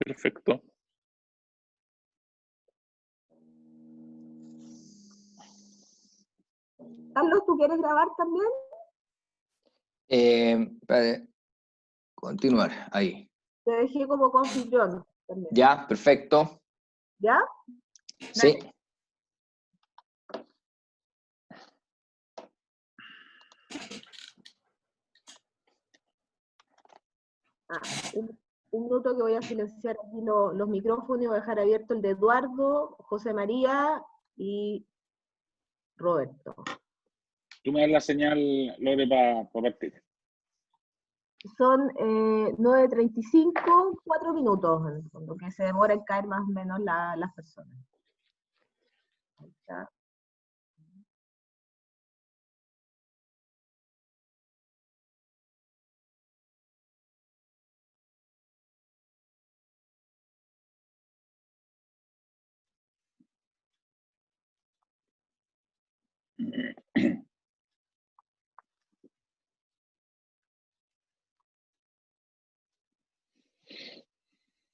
Perfecto. Carlos, ¿tú quieres grabar también? Para continuar, ahí. Te dejé como confitrión también. Ya, perfecto. ¿Ya? Sí. Un minuto que voy a silenciar aquí los micrófonos y voy a dejar abierto el de Eduardo, José María y Roberto. Tú me das la señal, Lore, para partir. Son 9:35, 4 minutos, en el fondo, que se demora en caer más o menos las personas. Ahí está.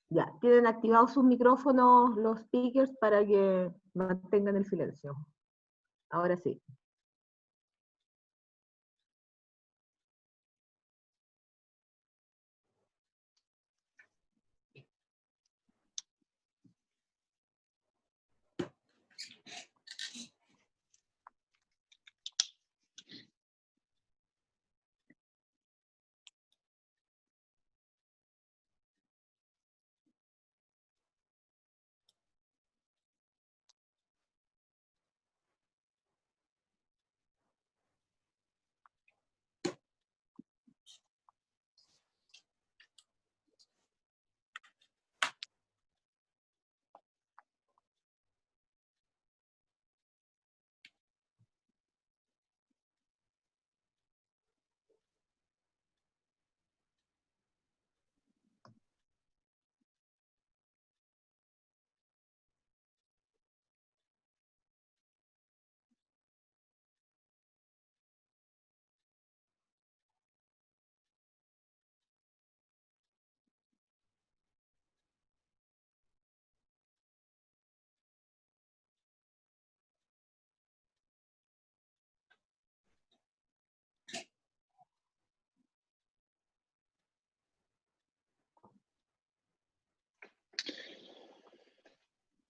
Ya, tienen activados sus micrófonos los speakers para que mantengan el silencio. Ahora sí.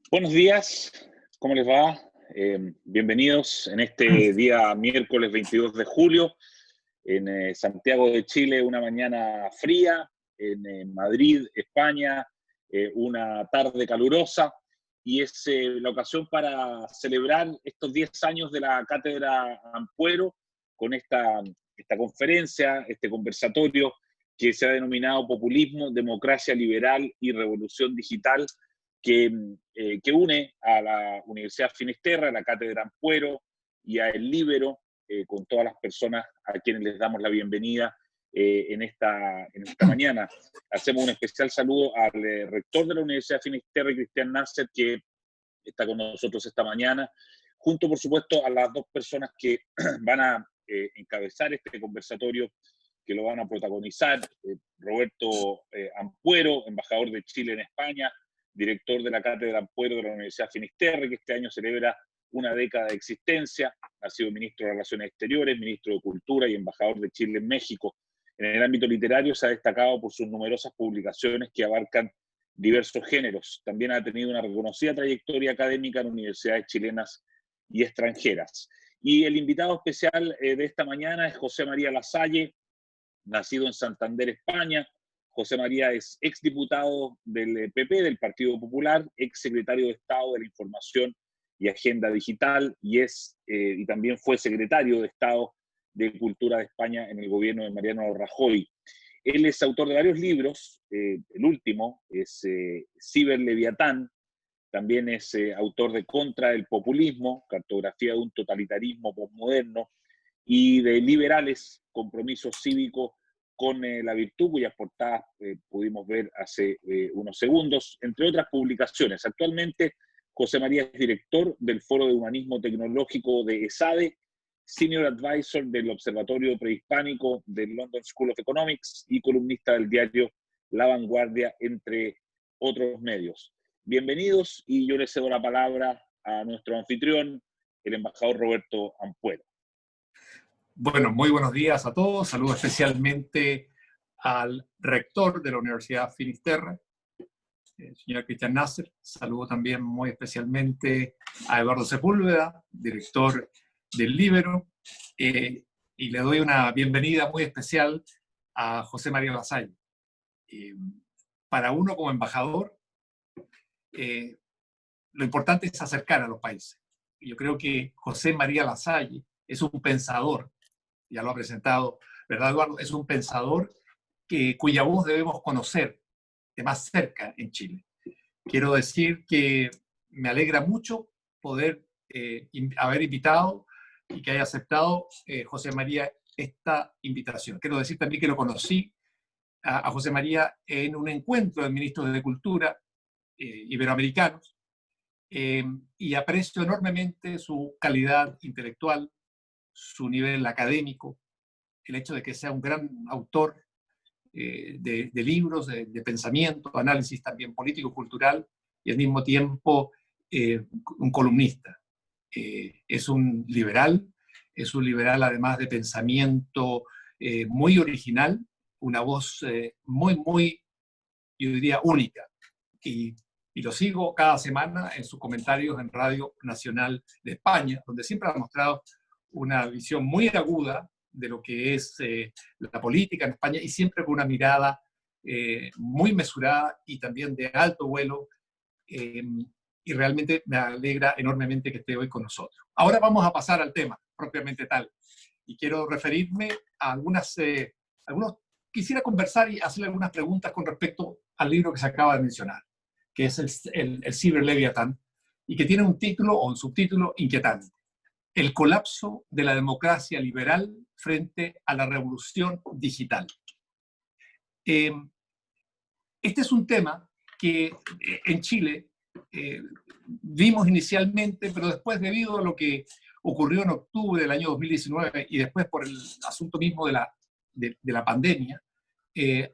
Buenos días, ¿cómo les va? Bienvenidos en este día miércoles 22 de julio en Santiago de Chile, una mañana fría, en Madrid, España, una tarde calurosa, y es la ocasión para celebrar estos 10 años de la Cátedra Ampuero con esta conferencia, este conversatorio que se ha denominado Populismo, Democracia Liberal y Revolución Digital, que une a la Universidad Finisterra, a la Cátedra Ampuero y a El Líbero, con todas las personas a quienes les damos la bienvenida en esta mañana. Hacemos un especial saludo al rector de la Universidad Finisterra, Cristian Nasser, que está con nosotros esta mañana, junto, por supuesto, a las dos personas que van a encabezar este conversatorio, que lo van a protagonizar: Roberto Ampuero, embajador de Chile en España, director de la Cátedra Ampuero de la Universidad Finisterre, que este año celebra una década de existencia. Ha sido ministro de Relaciones Exteriores, ministro de Cultura y embajador de Chile en México. En el ámbito literario se ha destacado por sus numerosas publicaciones que abarcan diversos géneros. También ha tenido una reconocida trayectoria académica en universidades chilenas y extranjeras. Y el invitado especial de esta mañana es José María Lasalle, nacido en Santander, España. José María es exdiputado del PP, del Partido Popular, exsecretario de Estado de la Información y Agenda Digital, y también fue secretario de Estado de Cultura de España en el gobierno de Mariano Rajoy. Él es autor de varios libros, el último es Ciberleviatán, también es autor de Contra el Populismo, cartografía de un totalitarismo postmoderno, y de Liberales, compromiso cívico con la virtud, cuyas portadas pudimos ver hace unos segundos, entre otras publicaciones. Actualmente, José María es director del Foro de Humanismo Tecnológico de ESADE, Senior Advisor del Observatorio Prehispánico del London School of Economics y columnista del diario La Vanguardia, entre otros medios. Bienvenidos y yo le cedo la palabra a nuestro anfitrión, el embajador Roberto Ampuero. Bueno, muy buenos días a todos. Saludo especialmente al rector de la Universidad Finisterre, el señor Cristian Nasser. Saludo también muy especialmente a Eduardo Sepúlveda, director del Líbero. Y le doy una bienvenida muy especial a José María Lasalle. Para uno como embajador, lo importante es acercar a los países. Yo creo que José María Lasalle es un pensador, ya lo ha presentado, ¿verdad, Eduardo? Es un pensador cuya voz debemos conocer de más cerca en Chile. Quiero decir que me alegra mucho poder haber invitado y que haya aceptado José María esta invitación. Quiero decir también que lo conocí a José María en un encuentro de ministros de Cultura iberoamericanos y aprecio enormemente su calidad intelectual, su nivel académico, el hecho de que sea un gran autor de libros, de pensamiento, análisis también político-cultural y al mismo tiempo un columnista. Es un liberal además de pensamiento muy original, una voz muy, yo diría, única. Y lo sigo cada semana en sus comentarios en Radio Nacional de España, donde siempre ha mostrado una visión muy aguda de lo que es la política en España y siempre con una mirada muy mesurada y también de alto vuelo. Y realmente me alegra enormemente que esté hoy con nosotros. Ahora vamos a pasar al tema propiamente tal. Y quiero referirme a quisiera conversar y hacerle algunas preguntas con respecto al libro que se acaba de mencionar, que es el Ciberleviatán, y que tiene un título o un subtítulo inquietante: El colapso de la democracia liberal frente a la revolución digital. Este es un tema que en Chile vimos inicialmente, pero después, debido a lo que ocurrió en octubre del año 2019 y después por el asunto mismo de la pandemia,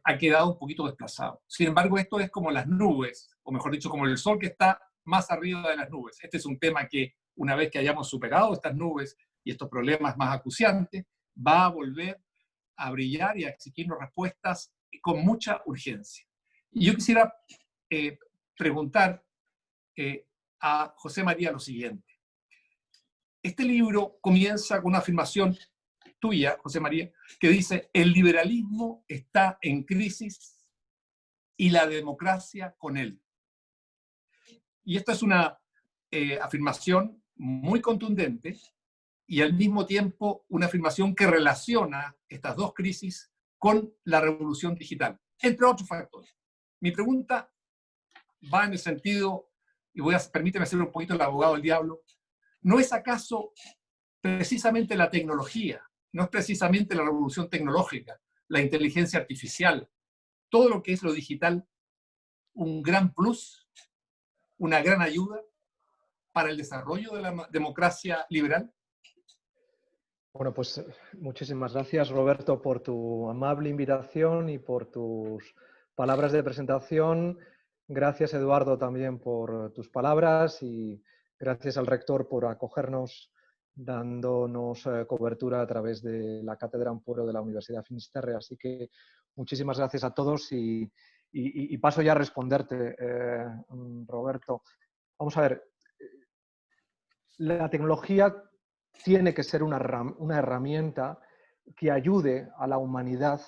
ha quedado un poquito desplazado. Sin embargo, esto es como las nubes, o mejor dicho, como el sol que está más arriba de las nubes. Este es un tema que, una vez que hayamos superado estas nubes y estos problemas más acuciantes, va a volver a brillar y a exigirnos respuestas con mucha urgencia. Y yo quisiera preguntar a José María lo siguiente. Este libro comienza con una afirmación tuya, José María, que dice: el liberalismo está en crisis y la democracia con él. Y esta es una afirmación muy contundente y al mismo tiempo una afirmación que relaciona estas dos crisis con la revolución digital, entre otros factores. Mi pregunta va en el sentido, y permíteme ser un poquito el abogado del diablo: ¿no es acaso precisamente la tecnología, no es precisamente la revolución tecnológica, la inteligencia artificial, todo lo que es lo digital, un gran plus, una gran ayuda para el desarrollo de la democracia liberal? Bueno, pues muchísimas gracias, Roberto, por tu amable invitación y por tus palabras de presentación. Gracias, Eduardo, también por tus palabras, y gracias al rector por acogernos, dándonos cobertura a través de la Cátedra Ampuero de la Universidad Finisterre. Así que muchísimas gracias a todos y paso ya a responderte, Roberto. Vamos a ver, la tecnología tiene que ser una herramienta que ayude a la humanidad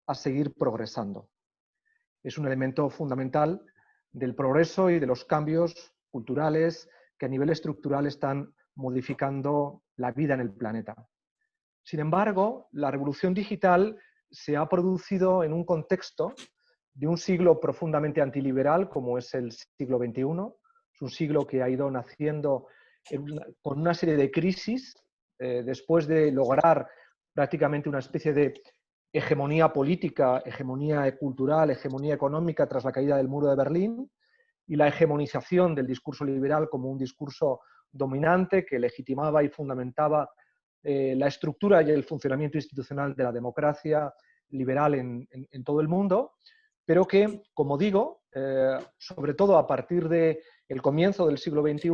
a seguir progresando. Es un elemento fundamental del progreso y de los cambios culturales que a nivel estructural están modificando la vida en el planeta. Sin embargo, la revolución digital se ha producido en un contexto de un siglo profundamente antiliberal como es el siglo XXI. Es un siglo que ha ido naciendo con una serie de crisis después de lograr prácticamente una especie de hegemonía política, hegemonía cultural, hegemonía económica tras la caída del muro de Berlín y la hegemonización del discurso liberal como un discurso dominante que legitimaba y fundamentaba la estructura y el funcionamiento institucional de la democracia liberal en todo el mundo, pero que, como digo, sobre todo a partir del comienzo del siglo XXI,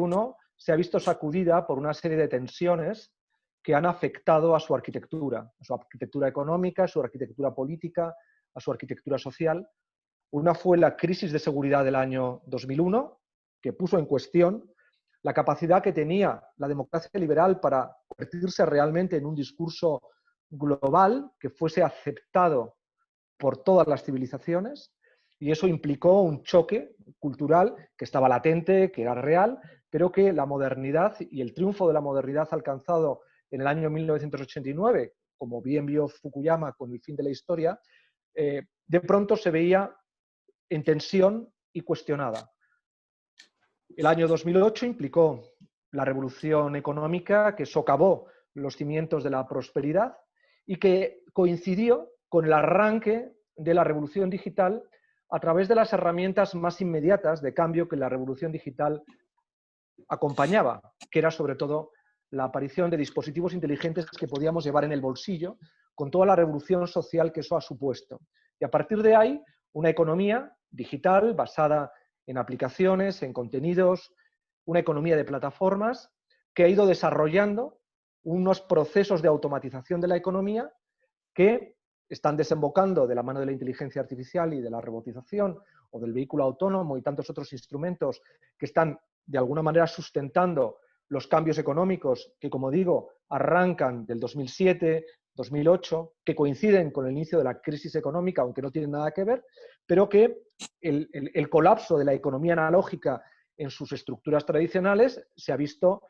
se ha visto sacudida por una serie de tensiones que han afectado a su arquitectura económica, a su arquitectura política, a su arquitectura social. Una fue la crisis de seguridad del año 2001, que puso en cuestión la capacidad que tenía la democracia liberal para convertirse realmente en un discurso global que fuese aceptado por todas las civilizaciones, y eso implicó un choque cultural que estaba latente, que era real, pero que la modernidad y el triunfo de la modernidad alcanzado en el año 1989, como bien vio Fukuyama con El fin de la historia, de pronto se veía en tensión y cuestionada. El año 2008 implicó la revolución económica que socavó los cimientos de la prosperidad y que coincidió con el arranque de la revolución digital a través de las herramientas más inmediatas de cambio que la revolución digital acompañaba, que era sobre todo la aparición de dispositivos inteligentes que podíamos llevar en el bolsillo, con toda la revolución social que eso ha supuesto. Y a partir de ahí, una economía digital basada en aplicaciones, en contenidos, una economía de plataformas que ha ido desarrollando unos procesos de automatización de la economía que están desembocando de la mano de la inteligencia artificial y de la robotización o del vehículo autónomo y tantos otros instrumentos que están de alguna manera sustentando los cambios económicos que, como digo, arrancan del 2007, 2008, que coinciden con el inicio de la crisis económica, aunque no tienen nada que ver, pero que el colapso de la economía analógica en sus estructuras tradicionales se ha visto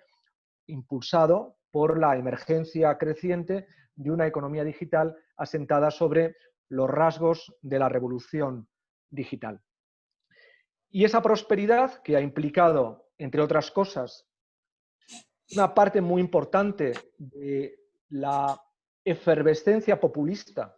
impulsado por la emergencia creciente de una economía digital asentada sobre los rasgos de la revolución digital. Y esa prosperidad que ha implicado, entre otras cosas, una parte muy importante de la efervescencia populista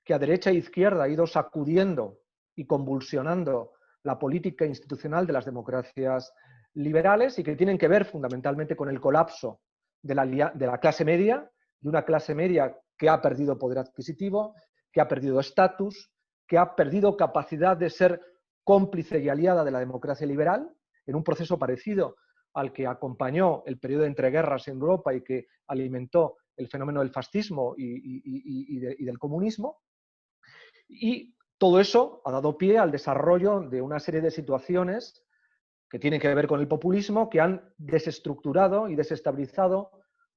que a derecha e izquierda ha ido sacudiendo y convulsionando la política institucional de las democracias liberales y que tienen que ver fundamentalmente con el colapso de la clase media, de una clase media que ha perdido poder adquisitivo, que ha perdido estatus, que ha perdido capacidad de ser cómplice y aliada de la democracia liberal, en un proceso parecido al que acompañó el periodo de entreguerras en Europa y que alimentó el fenómeno del fascismo y del comunismo. Y todo eso ha dado pie al desarrollo de una serie de situaciones que tienen que ver con el populismo, que han desestructurado y desestabilizado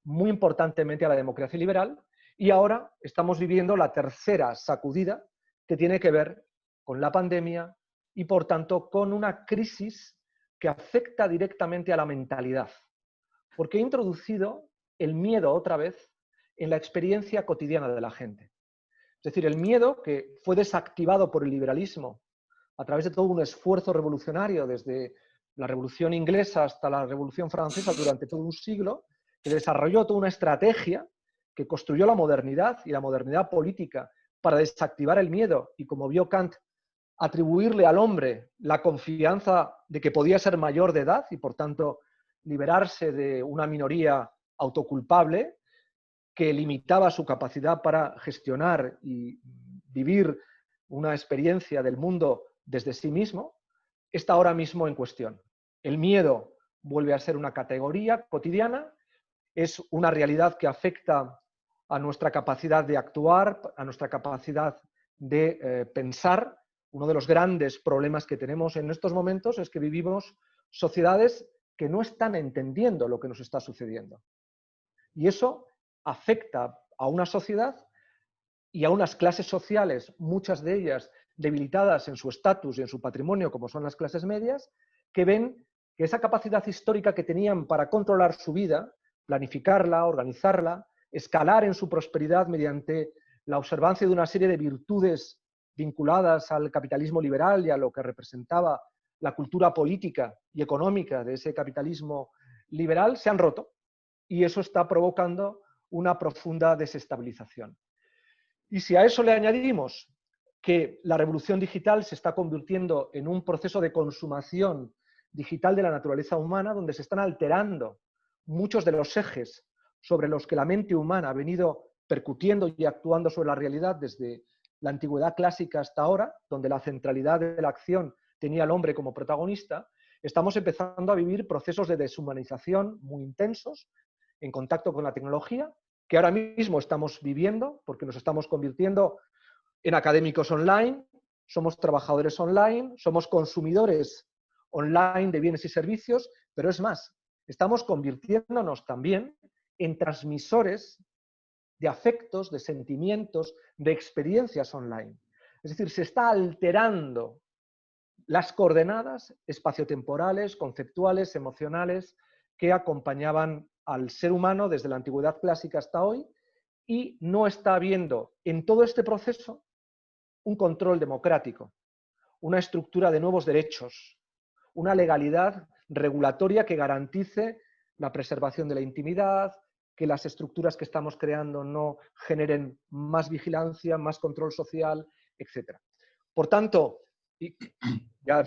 muy importantemente a la democracia liberal, y ahora estamos viviendo la tercera sacudida que tiene que ver con la pandemia y, por tanto, con una crisis que afecta directamente a la mentalidad, porque ha introducido el miedo otra vez en la experiencia cotidiana de la gente. Es decir, el miedo que fue desactivado por el liberalismo a través de todo un esfuerzo revolucionario desde la Revolución Inglesa hasta la Revolución Francesa durante todo un siglo, que desarrolló toda una estrategia que construyó la modernidad y la modernidad política para desactivar el miedo y, como vio Kant, atribuirle al hombre la confianza de que podía ser mayor de edad y, por tanto, liberarse de una minoría autoculpable que limitaba su capacidad para gestionar y vivir una experiencia del mundo desde sí mismo, está ahora mismo en cuestión. El miedo vuelve a ser una categoría cotidiana, es una realidad que afecta a nuestra capacidad de actuar, a nuestra capacidad de pensar. Uno de los grandes problemas que tenemos en estos momentos es que vivimos sociedades que no están entendiendo lo que nos está sucediendo. Y eso afecta a una sociedad y a unas clases sociales, muchas de ellas debilitadas en su estatus y en su patrimonio, como son las clases medias, que ven que esa capacidad histórica que tenían para controlar su vida, planificarla, organizarla, escalar en su prosperidad mediante la observancia de una serie de virtudes vinculadas al capitalismo liberal y a lo que representaba la cultura política y económica de ese capitalismo liberal, se han roto. Y eso está provocando una profunda desestabilización. Y si a eso le añadimos que la revolución digital se está convirtiendo en un proceso de consumación digital de la naturaleza humana, donde se están alterando muchos de los ejes sobre los que la mente humana ha venido percutiendo y actuando sobre la realidad desde la antigüedad clásica hasta ahora, donde la centralidad de la acción tenía al hombre como protagonista, estamos empezando a vivir procesos de deshumanización muy intensos en contacto con la tecnología, que ahora mismo estamos viviendo, porque nos estamos convirtiendo en académicos online, somos trabajadores online, somos consumidores online de bienes y servicios, pero es más, estamos convirtiéndonos también en transmisores de afectos, de sentimientos, de experiencias online. Es decir, se está alterando las coordenadas espaciotemporales, conceptuales, emocionales, que acompañaban al ser humano desde la antigüedad clásica hasta hoy, y no está habiendo en todo este proceso un control democrático, una estructura de nuevos derechos, una legalidad regulatoria que garantice la preservación de la intimidad, que las estructuras que estamos creando no generen más vigilancia, más control social, etc. Por tanto, y ya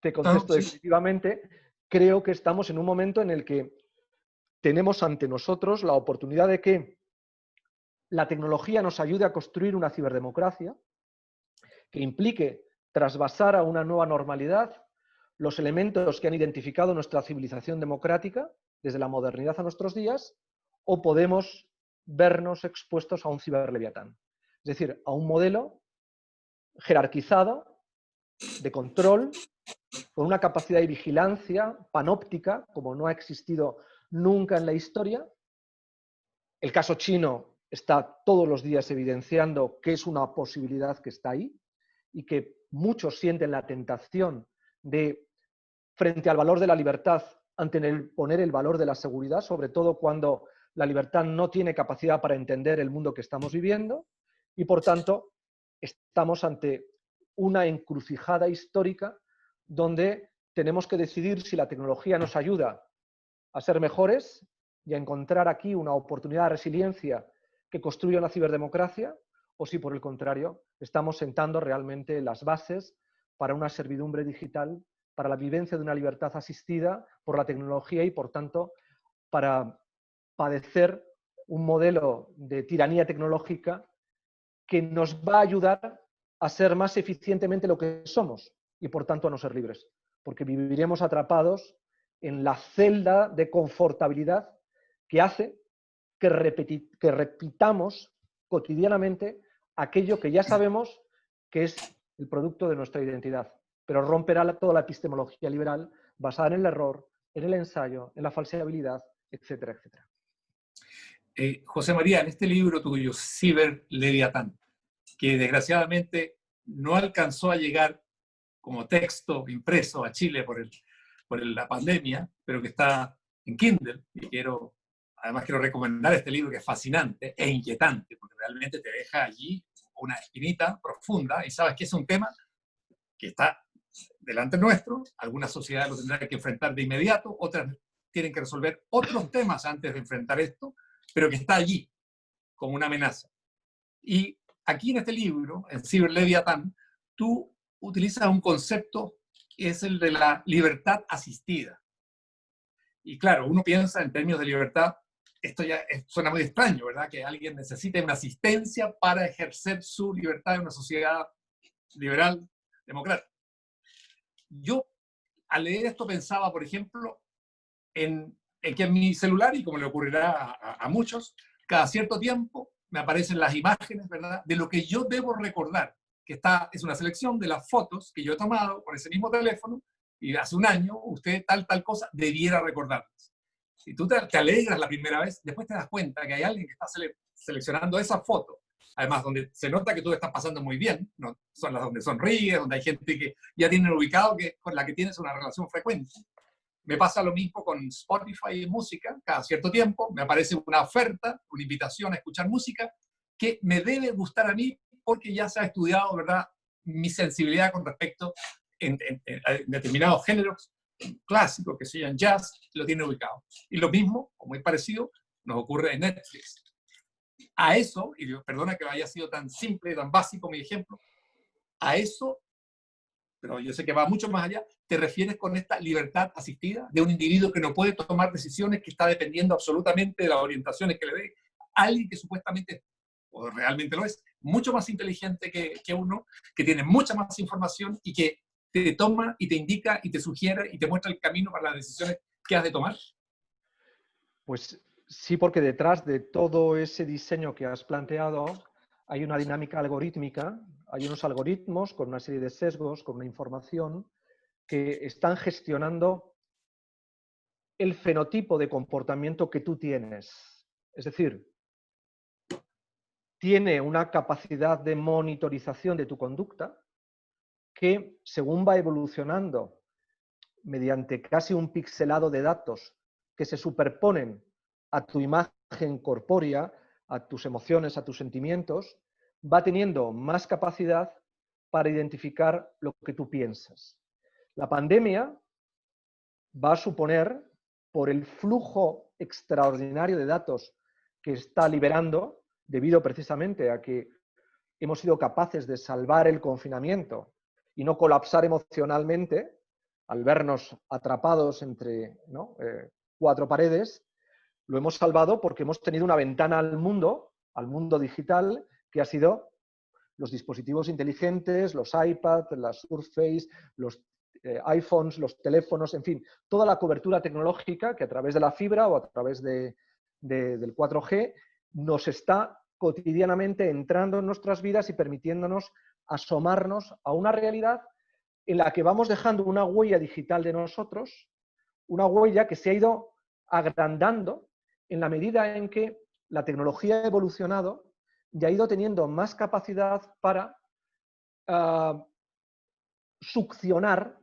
te contesto definitivamente, creo que estamos en un momento en el que tenemos ante nosotros la oportunidad de que la tecnología nos ayude a construir una ciberdemocracia que implique trasvasar a una nueva normalidad los elementos que han identificado nuestra civilización democrática desde la modernidad a nuestros días, o podemos vernos expuestos a un ciberleviatán. Es decir, a un modelo jerarquizado, de control, con una capacidad de vigilancia panóptica, como no ha existido nunca en la historia. El caso chino está todos los días evidenciando que es una posibilidad que está ahí y que muchos sienten la tentación de, frente al valor de la libertad, anteponer el valor de la seguridad, sobre todo cuando la libertad no tiene capacidad para entender el mundo que estamos viviendo, y por tanto estamos ante una encrucijada histórica donde tenemos que decidir si la tecnología nos ayuda a ser mejores y a encontrar aquí una oportunidad de resiliencia que construya una ciberdemocracia, o si por el contrario estamos sentando realmente las bases para una servidumbre digital, para la vivencia de una libertad asistida por la tecnología y por tanto para padecer un modelo de tiranía tecnológica que nos va a ayudar a ser más eficientemente lo que somos y por tanto a no ser libres, porque viviremos atrapados en la celda de confortabilidad que hace que repitamos cotidianamente aquello que ya sabemos que es el producto de nuestra identidad, pero romperá toda la epistemología liberal basada en el error, en el ensayo, en la falseabilidad, etcétera, etcétera. José María, en este libro tuyo, Ciberleviatán, que desgraciadamente no alcanzó a llegar como texto impreso a Chile por la pandemia, pero que está en Kindle, y además quiero recomendar este libro que es fascinante e inquietante, porque realmente te deja allí una espinita profunda, y sabes que es un tema que está delante nuestro, algunas sociedades lo tendrán que enfrentar de inmediato, otras tienen que resolver otros temas antes de enfrentar esto, pero que está allí como una amenaza. Y aquí en este libro, en Ciberleviatán, tú utilizas un concepto que es el de la libertad asistida. Y claro, uno piensa en términos de libertad, esto ya suena muy extraño, ¿verdad? Que alguien necesite una asistencia para ejercer su libertad en una sociedad liberal, democrática. Yo, al leer esto, pensaba, por ejemplo, en que en mi celular, y como le ocurrirá a muchos, cada cierto tiempo me aparecen las imágenes, ¿verdad?, de lo que yo debo recordar, que es una selección de las fotos que yo he tomado con ese mismo teléfono, y hace un año usted tal cosa debiera recordarlas. Si tú te alegras la primera vez, después te das cuenta que hay alguien que está seleccionando esa foto, además donde se nota que tú estás pasando muy bien, ¿no? Son las donde sonríes, donde hay gente que ya tienen ubicado con la que tienes una relación frecuente. Me pasa lo mismo con Spotify y música. Cada cierto tiempo me aparece una oferta, una invitación a escuchar música que me debe gustar a mí porque ya se ha estudiado, ¿verdad?, mi sensibilidad con respecto en determinados géneros clásicos que se llaman jazz, lo tiene ubicado. Y lo mismo, o muy parecido, nos ocurre en Netflix. A eso, y perdona que haya sido tan simple, tan básico mi ejemplo, a eso, pero yo sé que va mucho más allá, te refieres con esta libertad asistida de un individuo que no puede tomar decisiones, que está dependiendo absolutamente de las orientaciones que le dé alguien que supuestamente, o realmente lo es, mucho más inteligente que uno, que tiene mucha más información y que te toma y te indica y te sugiere y te muestra el camino para las decisiones que has de tomar? Pues sí, porque detrás de todo ese diseño que has planteado hay una dinámica algorítmica, hay unos algoritmos con una serie de sesgos, con una información que están gestionando el fenotipo de comportamiento que tú tienes. Es decir, tiene una capacidad de monitorización de tu conducta que, según va evolucionando mediante casi un pixelado de datos que se superponen a tu imagen corpórea, a tus emociones, a tus sentimientos, va teniendo más capacidad para identificar lo que tú piensas. La pandemia va a suponer, por el flujo extraordinario de datos que está liberando, debido precisamente a que hemos sido capaces de salvar el confinamiento y no colapsar emocionalmente al vernos atrapados entre cuatro paredes, lo hemos salvado porque hemos tenido una ventana al mundo digital, que ha sido los dispositivos inteligentes, los iPads, las Surface, los iPhones, los teléfonos, en fin, toda la cobertura tecnológica que a través de la fibra o a través del 4G nos está cotidianamente entrando en nuestras vidas y permitiéndonos asomarnos a una realidad en la que vamos dejando una huella digital de nosotros, una huella que se ha ido agrandando en la medida en que la tecnología ha evolucionado y ha ido teniendo más capacidad para succionar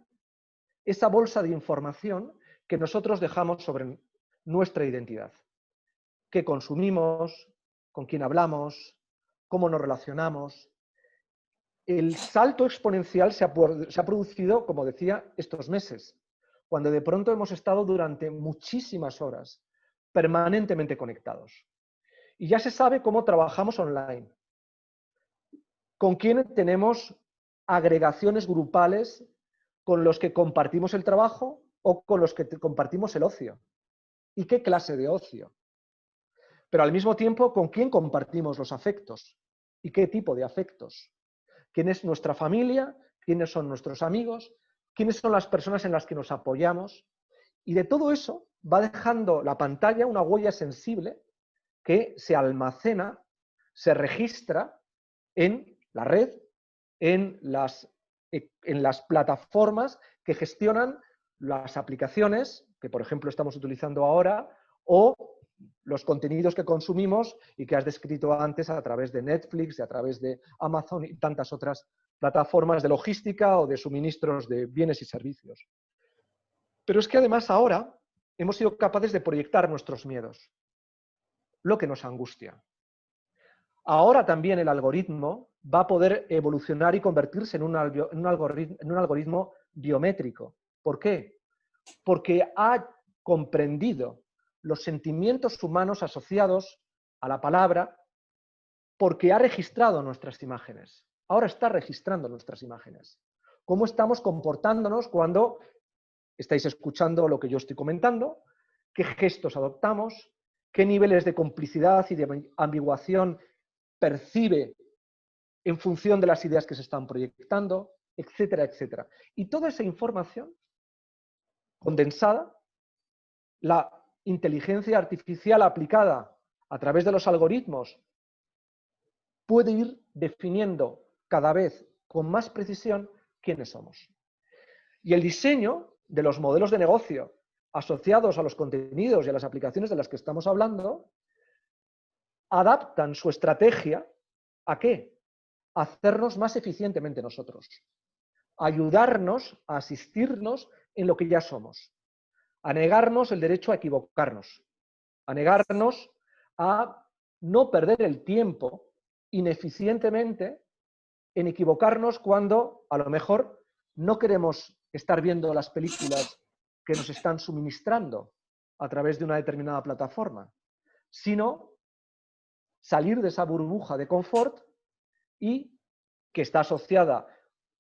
esa bolsa de información que nosotros dejamos sobre nuestra identidad. ¿Qué consumimos? ¿Con quién hablamos? ¿Cómo nos relacionamos? El salto exponencial se ha producido, como decía, estos meses, cuando de pronto hemos estado durante muchísimas horas permanentemente conectados. Y ya se sabe cómo trabajamos online, con quién tenemos agregaciones grupales con los que compartimos el trabajo o con los que compartimos el ocio. ¿Y qué clase de ocio? Pero al mismo tiempo, ¿con quién compartimos los afectos? ¿Y qué tipo de afectos? ¿Quién es nuestra familia? ¿Quiénes son nuestros amigos? ¿Quiénes son las personas en las que nos apoyamos? Y de todo eso va dejando la pantalla una huella sensible que se almacena, se registra en la red, en las plataformas que gestionan las aplicaciones que, por ejemplo, estamos utilizando ahora, o los contenidos que consumimos y que has descrito antes a través de Netflix, y a través de Amazon y tantas otras plataformas de logística o de suministros de bienes y servicios. Pero es que además ahora hemos sido capaces de proyectar nuestros miedos, lo que nos angustia. Ahora también el algoritmo va a poder evolucionar y convertirse en un algoritmo biométrico. ¿Por qué? Porque ha comprendido los sentimientos humanos asociados a la palabra, porque ha registrado nuestras imágenes. Ahora está registrando nuestras imágenes. ¿Cómo estamos comportándonos cuando estáis escuchando lo que yo estoy comentando? ¿Qué gestos adoptamos? ¿Qué niveles de complicidad y de ambiguación percibe en función de las ideas que se están proyectando? Etcétera, etcétera. Y toda esa información condensada, la inteligencia artificial aplicada a través de los algoritmos puede ir definiendo cada vez con más precisión quiénes somos. Y el diseño de los modelos de negocio asociados a los contenidos y a las aplicaciones de las que estamos hablando adaptan su estrategia ¿a qué? A hacernos más eficientemente nosotros, a ayudarnos, a asistirnos en lo que ya somos, a negarnos el derecho a equivocarnos, a negarnos a no perder el tiempo ineficientemente en equivocarnos cuando a lo mejor no queremos estar viendo las películas que nos están suministrando a través de una determinada plataforma, sino salir de esa burbuja de confort y que está asociada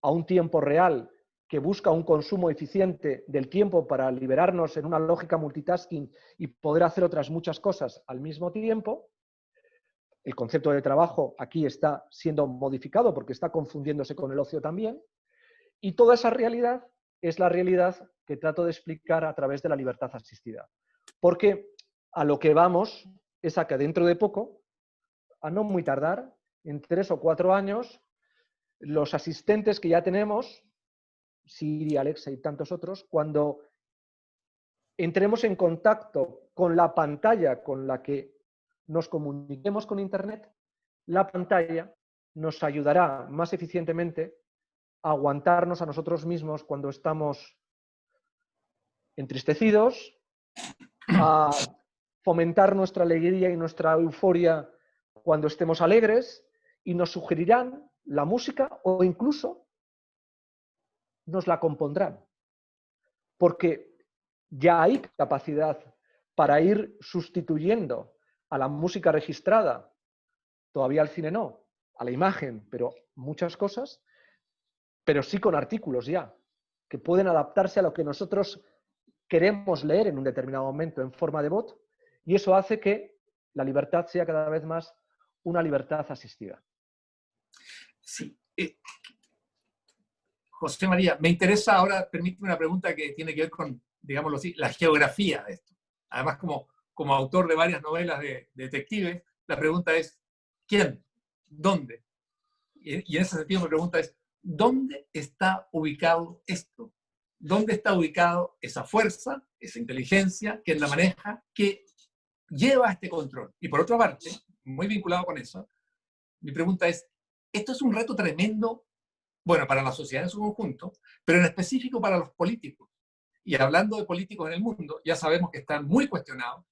a un tiempo real que busca un consumo eficiente del tiempo para liberarnos en una lógica multitasking y poder hacer otras muchas cosas al mismo tiempo, el concepto de trabajo aquí está siendo modificado porque está confundiéndose con el ocio también. Y toda esa realidad es la realidad que trato de explicar a través de la libertad asistida. Porque a lo que vamos es a que dentro de poco, a no muy tardar, en 3 o 4 años, los asistentes que ya tenemos, Siri, Alexa y tantos otros, cuando entremos en contacto con la pantalla con la que nos comuniquemos con Internet, la pantalla nos ayudará más eficientemente a aguantarnos a nosotros mismos cuando estamos entristecidos, a fomentar nuestra alegría y nuestra euforia cuando estemos alegres, y nos sugerirán la música o incluso nos la compondrán. Porque ya hay capacidad para ir sustituyendo a la música registrada, todavía al cine no, a la imagen, pero muchas cosas, pero sí con artículos ya, que pueden adaptarse a lo que nosotros queremos leer en un determinado momento en forma de bot, y eso hace que la libertad sea cada vez más una libertad asistida. Sí. José María, me interesa ahora, permíteme una pregunta que tiene que ver con, digámoslo así, la geografía de esto. Además, como autor de varias novelas de detectives, la pregunta es, ¿quién? ¿Dónde? Y en ese sentido mi pregunta es, ¿dónde está ubicado esto? ¿Dónde está ubicado esa fuerza, esa inteligencia que la maneja, que lleva este control? Y por otra parte, muy vinculado con eso, mi pregunta es, esto es un reto tremendo, bueno, para la sociedad en su conjunto, pero en específico para los políticos. Y hablando de políticos en el mundo, ya sabemos que están muy cuestionados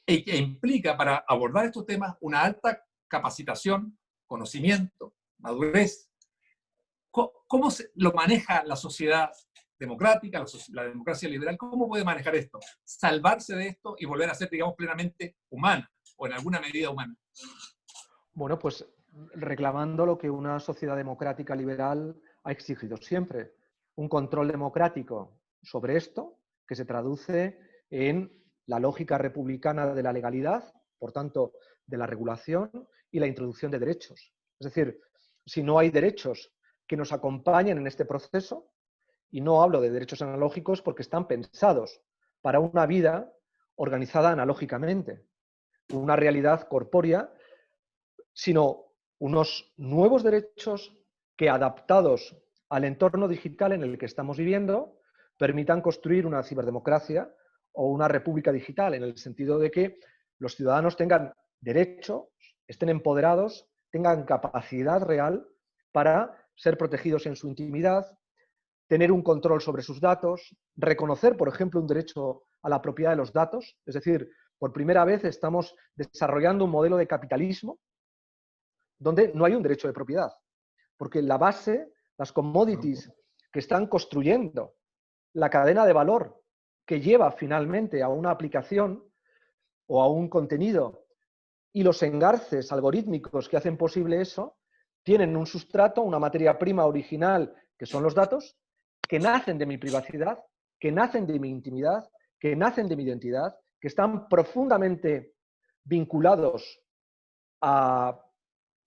y que implica para abordar estos temas una alta capacitación, conocimiento, madurez. ¿Cómo lo maneja la sociedad democrática, la democracia liberal? ¿Cómo puede manejar esto? Salvarse de esto y volver a ser, digamos, plenamente humana, o en alguna medida humana. Bueno, pues reclamando lo que una sociedad democrática liberal ha exigido siempre, un control democrático sobre esto, que se traduce en la lógica republicana de la legalidad, por tanto, de la regulación y la introducción de derechos. Es decir, si no hay derechos que nos acompañen en este proceso, y no hablo de derechos analógicos porque están pensados para una vida organizada analógicamente, una realidad corpórea, sino unos nuevos derechos que, adaptados al entorno digital en el que estamos viviendo, permitan construir una ciberdemocracia o una república digital, en el sentido de que los ciudadanos tengan derechos, estén empoderados, tengan capacidad real para ser protegidos en su intimidad, tener un control sobre sus datos, reconocer, por ejemplo, un derecho a la propiedad de los datos. Es decir, por primera vez estamos desarrollando un modelo de capitalismo donde no hay un derecho de propiedad, porque la base, las commodities que están construyendo la cadena de valor que lleva finalmente a una aplicación o a un contenido, y los engarces algorítmicos que hacen posible eso, tienen un sustrato, una materia prima original, que son los datos, que nacen de mi privacidad, que nacen de mi intimidad, que nacen de mi identidad, que están profundamente vinculados a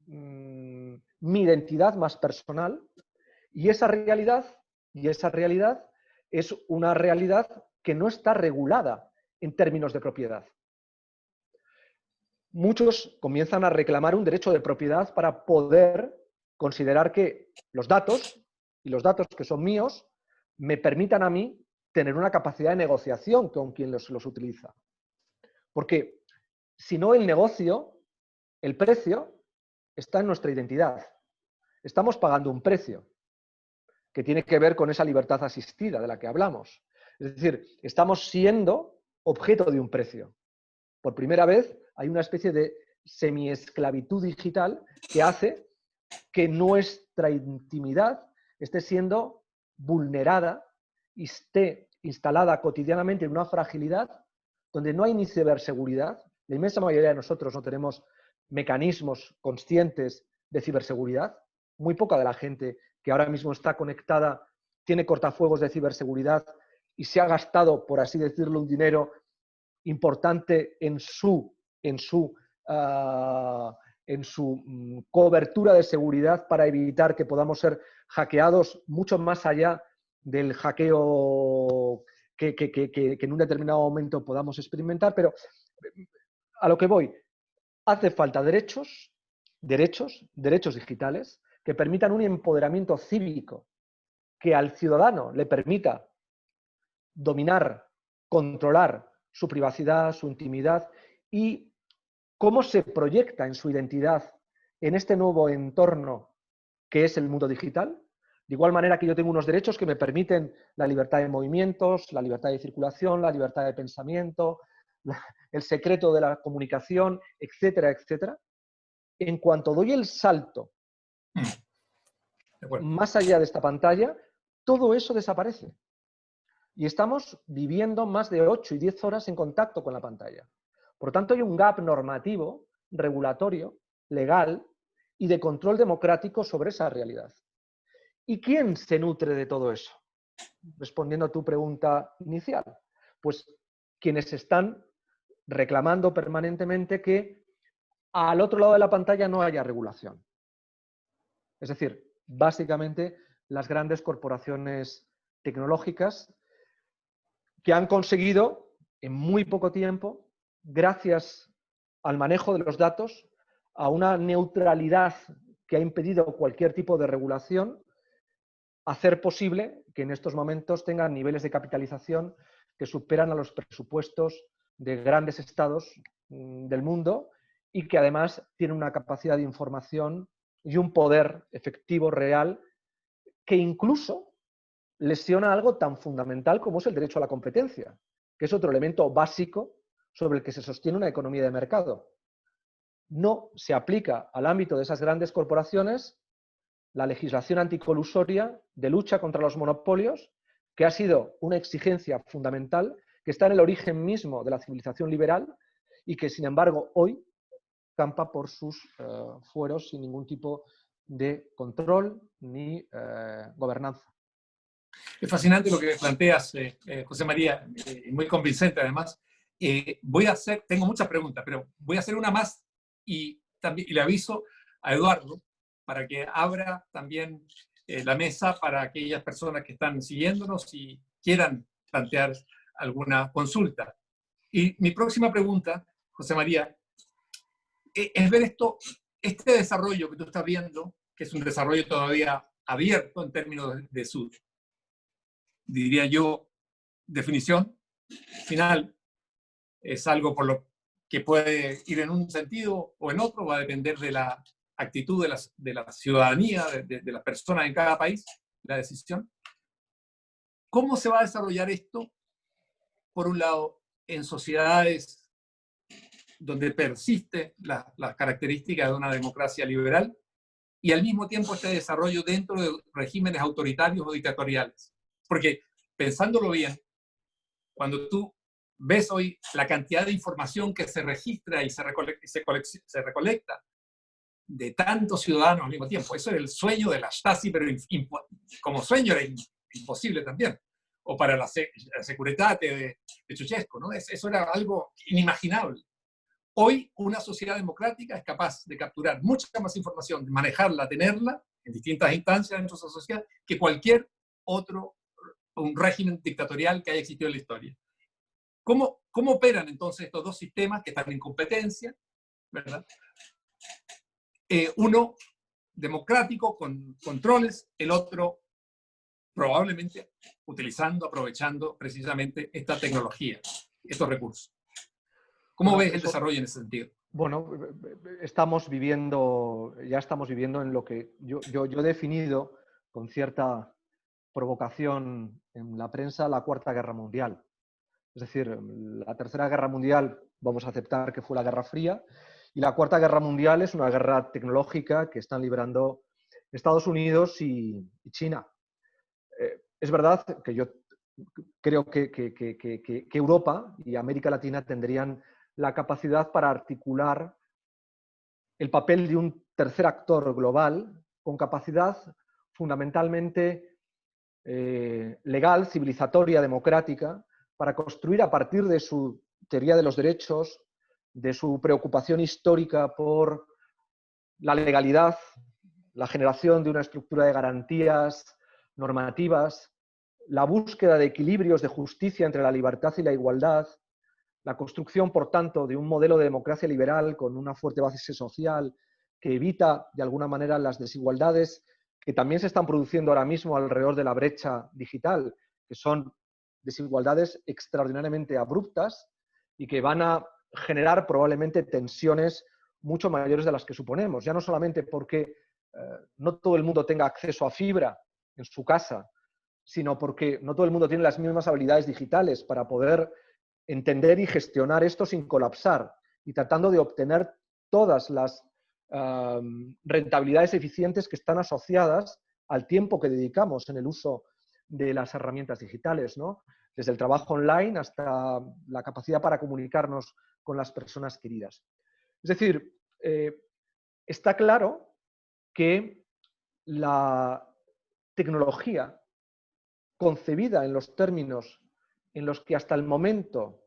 mi identidad más personal, y esa realidad es una realidad que no está regulada en términos de propiedad. Muchos comienzan a reclamar un derecho de propiedad para poder considerar que los datos, y los datos que son míos, me permitan a mí tener una capacidad de negociación con quien los utiliza. Porque si no, el negocio, el precio, está en nuestra identidad. Estamos pagando un precio que tiene que ver con esa libertad asistida de la que hablamos. Es decir, estamos siendo objeto de un precio. Por primera vez hay una especie de semi-esclavitud digital que hace que nuestra intimidad esté siendo vulnerada y esté instalada cotidianamente en una fragilidad donde no hay ni ciberseguridad. La inmensa mayoría de nosotros no tenemos mecanismos conscientes de ciberseguridad. Muy poca de la gente que ahora mismo está conectada tiene cortafuegos de ciberseguridad y se ha gastado, por así decirlo, un dinero importante en su en su cobertura de seguridad para evitar que podamos ser hackeados mucho más allá del hackeo que en un determinado momento podamos experimentar. Pero a lo que voy, hace falta derechos digitales que permitan un empoderamiento cívico, que al ciudadano le permita dominar, controlar su privacidad, su intimidad y cómo se proyecta en su identidad en este nuevo entorno que es el mundo digital. De igual manera que yo tengo unos derechos que me permiten la libertad de movimientos, la libertad de circulación, la libertad de pensamiento, el secreto de la comunicación, etcétera, etcétera. En cuanto doy el salto más allá de esta pantalla, todo eso desaparece. Y estamos viviendo más de 8 y 10 horas en contacto con la pantalla. Por lo tanto, hay un gap normativo, regulatorio, legal y de control democrático sobre esa realidad. ¿Y quién se nutre de todo eso? Respondiendo a tu pregunta inicial, pues quienes están reclamando permanentemente que al otro lado de la pantalla no haya regulación. Es decir, básicamente las grandes corporaciones tecnológicas que han conseguido en muy poco tiempo, gracias al manejo de los datos, a una neutralidad que ha impedido cualquier tipo de regulación, hacer posible que en estos momentos tengan niveles de capitalización que superan a los presupuestos de grandes estados del mundo y que además tienen una capacidad de información y un poder efectivo real que incluso lesiona algo tan fundamental como es el derecho a la competencia, que es otro elemento básico sobre el que se sostiene una economía de mercado. No se aplica al ámbito de esas grandes corporaciones la legislación anticolusoria de lucha contra los monopolios, que ha sido una exigencia fundamental, que está en el origen mismo de la civilización liberal y que, sin embargo, hoy campa por sus fueros sin ningún tipo de control ni gobernanza. Es fascinante lo que planteas, José María, muy convincente además. Tengo muchas preguntas, pero voy a hacer una más y le aviso a Eduardo para que abra también la mesa para aquellas personas que están siguiéndonos y quieran plantear alguna consulta. Y mi próxima pregunta, José María, es ver este desarrollo que tú estás viendo, que es un desarrollo todavía abierto en términos de su, diría yo, definición final. Es algo por lo que puede ir en un sentido o en otro, va a depender de la actitud de la ciudadanía, de las personas en cada país, la decisión. ¿Cómo se va a desarrollar esto? Por un lado, en sociedades donde persiste las características de una democracia liberal y al mismo tiempo este desarrollo dentro de regímenes autoritarios o dictatoriales. Porque, pensándolo bien, cuando tú ves hoy la cantidad de información que se registra y se recolecta de tantos ciudadanos al mismo tiempo, eso era el sueño de la Stasi, pero como sueño era imposible también. O para la Securitate de Ceausescu, ¿no? Eso era algo inimaginable. Hoy una sociedad democrática es capaz de capturar mucha más información, de manejarla, tenerla en distintas instancias dentro de esa sociedad, que cualquier otro un régimen dictatorial que haya existido en la historia. ¿Cómo operan entonces estos dos sistemas que están en competencia, ¿verdad? Uno democrático con controles, el otro probablemente aprovechando precisamente esta tecnología, estos recursos. ¿Cómo ves el desarrollo en ese sentido? Bueno, ya estamos viviendo en lo que yo he definido con cierta provocación en la prensa la Cuarta Guerra Mundial. Es decir, la Tercera Guerra Mundial vamos a aceptar que fue la Guerra Fría y la Cuarta Guerra Mundial es una guerra tecnológica que están librando Estados Unidos y China. Es verdad que yo creo que Europa y América Latina tendrían la capacidad para articular el papel de un tercer actor global con capacidad fundamentalmente legal, civilizatoria, democrática, para construir a partir de su teoría de los derechos, de su preocupación histórica por la legalidad, la generación de una estructura de garantías normativas, la búsqueda de equilibrios de justicia entre la libertad y la igualdad, la construcción, por tanto, de un modelo de democracia liberal con una fuerte base social que evita, de alguna manera, las desigualdades que también se están produciendo ahora mismo alrededor de la brecha digital, que son desigualdades extraordinariamente abruptas y que van a generar probablemente tensiones mucho mayores de las que suponemos. Ya no solamente porque no todo el mundo tenga acceso a fibra en su casa, sino porque no todo el mundo tiene las mismas habilidades digitales para poder entender y gestionar esto sin colapsar y tratando de obtener todas las rentabilidades eficientes que están asociadas al tiempo que dedicamos en el uso de las herramientas digitales, ¿no? Desde el trabajo online hasta la capacidad para comunicarnos con las personas queridas. Es decir, está claro que la tecnología concebida en los términos en los que hasta el momento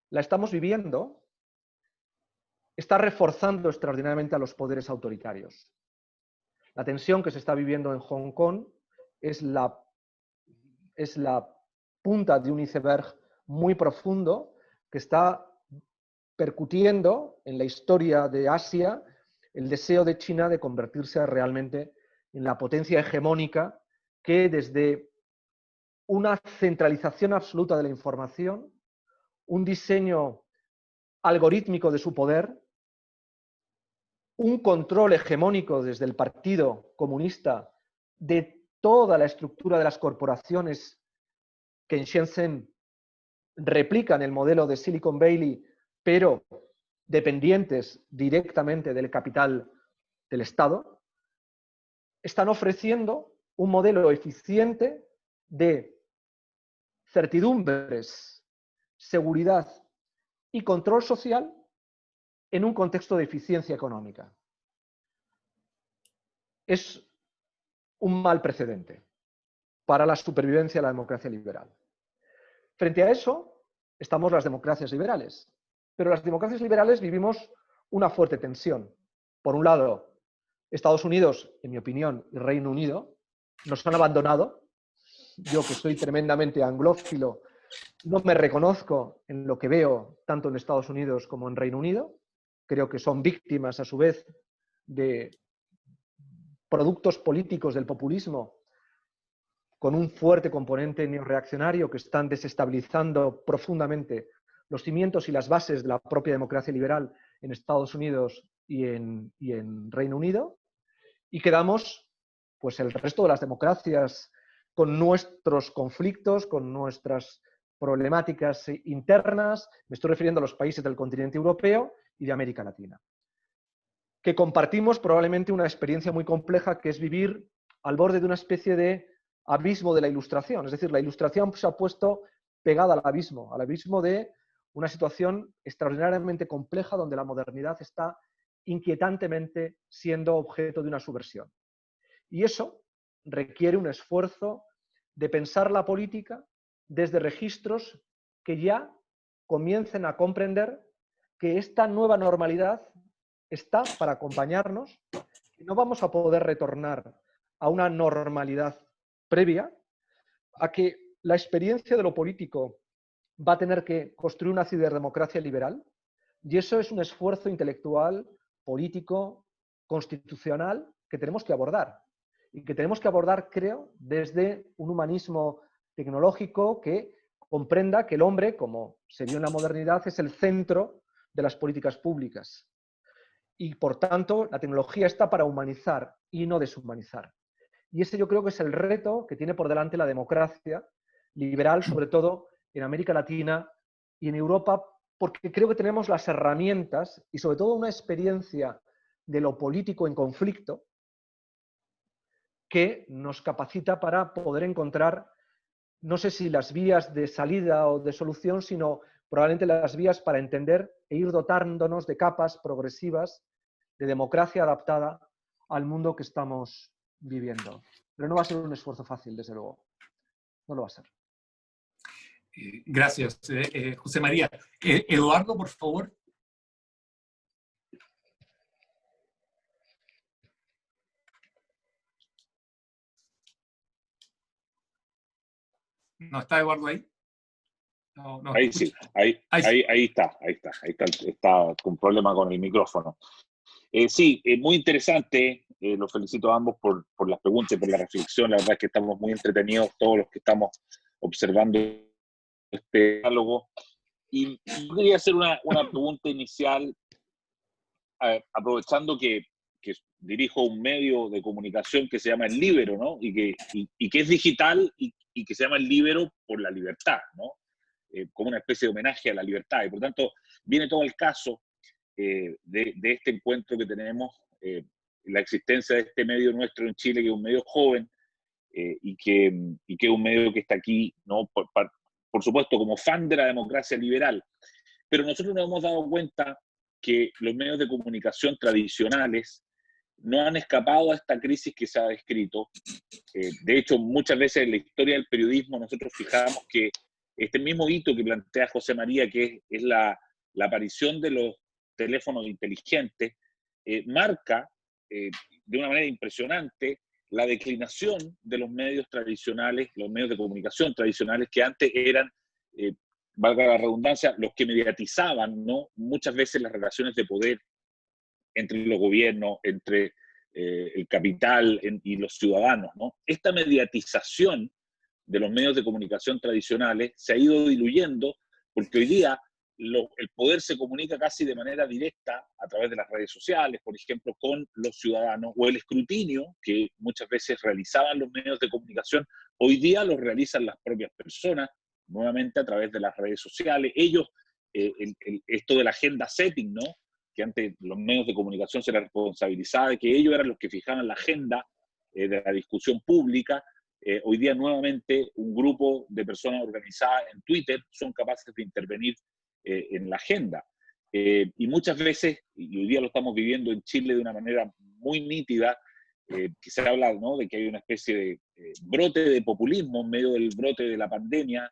la estamos viviendo, está reforzando extraordinariamente a los poderes autoritarios. La tensión que se está viviendo en Hong Kong es la punta de un iceberg muy profundo que está percutiendo en la historia de Asia el deseo de China de convertirse realmente en la potencia hegemónica que desde una centralización absoluta de la información, un diseño algorítmico de su poder, un control hegemónico desde el Partido Comunista de toda la estructura de las corporaciones que en Shenzhen replican el modelo de Silicon Valley, pero dependientes directamente del capital del Estado, están ofreciendo un modelo eficiente de certidumbres, seguridad y control social en un contexto de eficiencia económica. Es un mal precedente para la supervivencia de la democracia liberal. Frente a eso estamos las democracias liberales. Pero las democracias liberales vivimos una fuerte tensión. Por un lado, Estados Unidos, en mi opinión, y Reino Unido, nos han abandonado. Yo, que soy tremendamente anglófilo, no me reconozco en lo que veo tanto en Estados Unidos como en Reino Unido. Creo que son víctimas, a su vez, de productos políticos del populismo con un fuerte componente neorreaccionario que están desestabilizando profundamente los cimientos y las bases de la propia democracia liberal en Estados Unidos y en Reino Unido. Y quedamos, pues, el resto de las democracias con nuestros conflictos, con nuestras problemáticas internas. Me estoy refiriendo a los países del continente europeo y de América Latina, que compartimos probablemente una experiencia muy compleja, que es vivir al borde de una especie de abismo de la Ilustración. Es decir, la Ilustración se ha puesto pegada al abismo de una situación extraordinariamente compleja donde la modernidad está inquietantemente siendo objeto de una subversión. Y eso requiere un esfuerzo de pensar la política desde registros que ya comiencen a comprender que esta nueva normalidad está para acompañarnos y no vamos a poder retornar a una normalidad previa, a que la experiencia de lo político va a tener que construir una ciberdemocracia liberal, y eso es un esfuerzo intelectual, político, constitucional que tenemos que abordar. Y que tenemos que abordar, creo, desde un humanismo tecnológico que comprenda que el hombre, como se vio en la modernidad, es el centro de las políticas públicas. Y, por tanto, la tecnología está para humanizar y no deshumanizar. Y ese yo creo que es el reto que tiene por delante la democracia liberal, sobre todo en América Latina y en Europa, porque creo que tenemos las herramientas y sobre todo una experiencia de lo político en conflicto que nos capacita para poder encontrar, no sé si las vías de salida o de solución, sino probablemente las vías para entender e ir dotándonos de capas progresivas de democracia adaptada al mundo que estamos viviendo. Pero no va a ser un esfuerzo fácil, desde luego. No lo va a ser. Gracias, José María. Eduardo, por favor. ¿No está Eduardo ahí? No, no. Ahí sí, ahí está con problema con el micrófono. Sí, muy interesante, los felicito a ambos por las preguntas y por la reflexión. La verdad es que estamos muy entretenidos todos los que estamos observando este diálogo. Y yo quería hacer una pregunta inicial, aprovechando que dirijo un medio de comunicación que se llama El Líbero, ¿no? Y que es digital y que se llama El Líbero por la libertad, ¿no? Como una especie de homenaje a la libertad. Y por tanto, viene todo el caso de este encuentro que tenemos, la existencia de este medio nuestro en Chile, que es un medio joven y que es un medio que está aquí, ¿no? Por supuesto, como fan de la democracia liberal. Pero nosotros nos hemos dado cuenta que los medios de comunicación tradicionales no han escapado a esta crisis que se ha descrito. De hecho, muchas veces en la historia del periodismo nosotros fijamos que este mismo hito que plantea José María, que es la aparición de los teléfonos inteligentes, marca de una manera impresionante la declinación de los medios tradicionales, los medios de comunicación tradicionales, que antes eran, valga la redundancia, los que mediatizaban, ¿no? Muchas veces las relaciones de poder entre los gobiernos, entre el capital y los ciudadanos, ¿no? Esta mediatización de los medios de comunicación tradicionales se ha ido diluyendo porque hoy día el poder se comunica casi de manera directa a través de las redes sociales, por ejemplo, con los ciudadanos, o el escrutinio que muchas veces realizaban los medios de comunicación, hoy día los realizan las propias personas, nuevamente a través de las redes sociales. Ellos, esto de la agenda setting, ¿no? Que antes los medios de comunicación se les responsabilizaba de que ellos eran los que fijaban la agenda de la discusión pública. Hoy día nuevamente un grupo de personas organizadas en Twitter son capaces de intervenir en la agenda. Y muchas veces, y hoy día lo estamos viviendo en Chile de una manera muy nítida, que se habla, ¿no?, de que hay una especie de brote de populismo en medio del brote de la pandemia,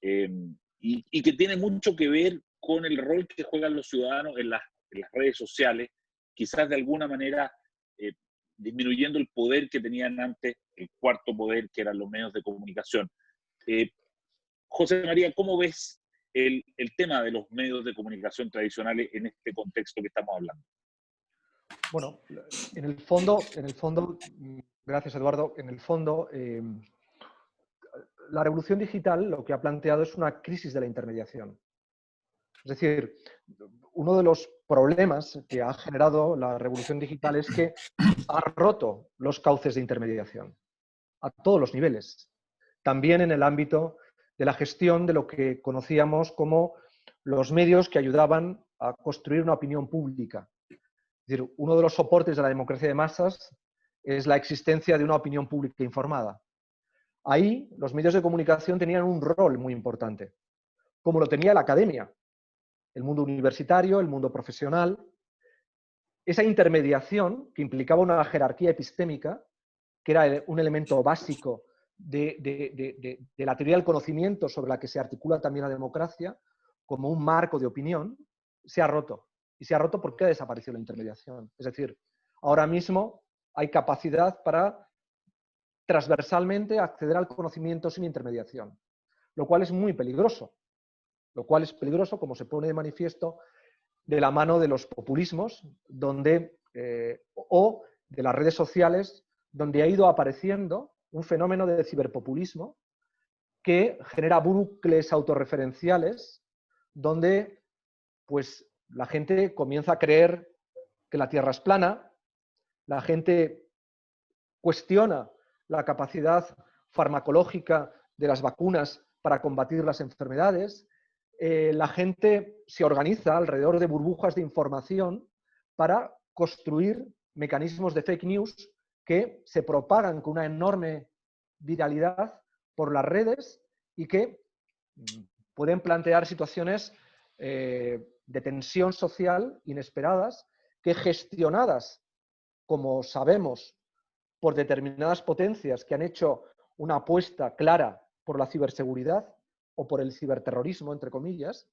y que tiene mucho que ver con el rol que juegan los ciudadanos en las redes sociales, quizás de alguna manera disminuyendo el poder que tenían antes, el cuarto poder, que eran los medios de comunicación. José María, ¿cómo ves el tema de los medios de comunicación tradicionales en este contexto que estamos hablando? Bueno, en el fondo, gracias Eduardo, en el fondo, la revolución digital lo que ha planteado es una crisis de la intermediación. Es decir, uno de los problemas que ha generado la revolución digital es que ha roto los cauces de intermediación a todos los niveles. También en el ámbito de la gestión de lo que conocíamos como los medios que ayudaban a construir una opinión pública. Es decir, uno de los soportes de la democracia de masas es la existencia de una opinión pública informada. Ahí los medios de comunicación tenían un rol muy importante, como lo tenía la academia, el mundo universitario, el mundo profesional. Esa intermediación que implicaba una jerarquía epistémica, que era un elemento básico de la teoría del conocimiento sobre la que se articula también la democracia, como un marco de opinión, se ha roto. Y se ha roto porque ha desaparecido la intermediación. Es decir, ahora mismo hay capacidad para transversalmente acceder al conocimiento sin intermediación, lo cual es muy peligroso. Lo cual es peligroso, como se pone de manifiesto, de la mano de los populismos o de las redes sociales, donde ha ido apareciendo un fenómeno de ciberpopulismo que genera bucles autorreferenciales donde pues, la gente comienza a creer que la Tierra es plana, la gente cuestiona la capacidad farmacológica de las vacunas para combatir las enfermedades, la gente se organiza alrededor de burbujas de información para construir mecanismos de fake news que se propagan con una enorme viralidad por las redes y que pueden plantear situaciones de tensión social inesperadas que, gestionadas, como sabemos, por determinadas potencias que han hecho una apuesta clara por la ciberseguridad o por el ciberterrorismo, entre comillas.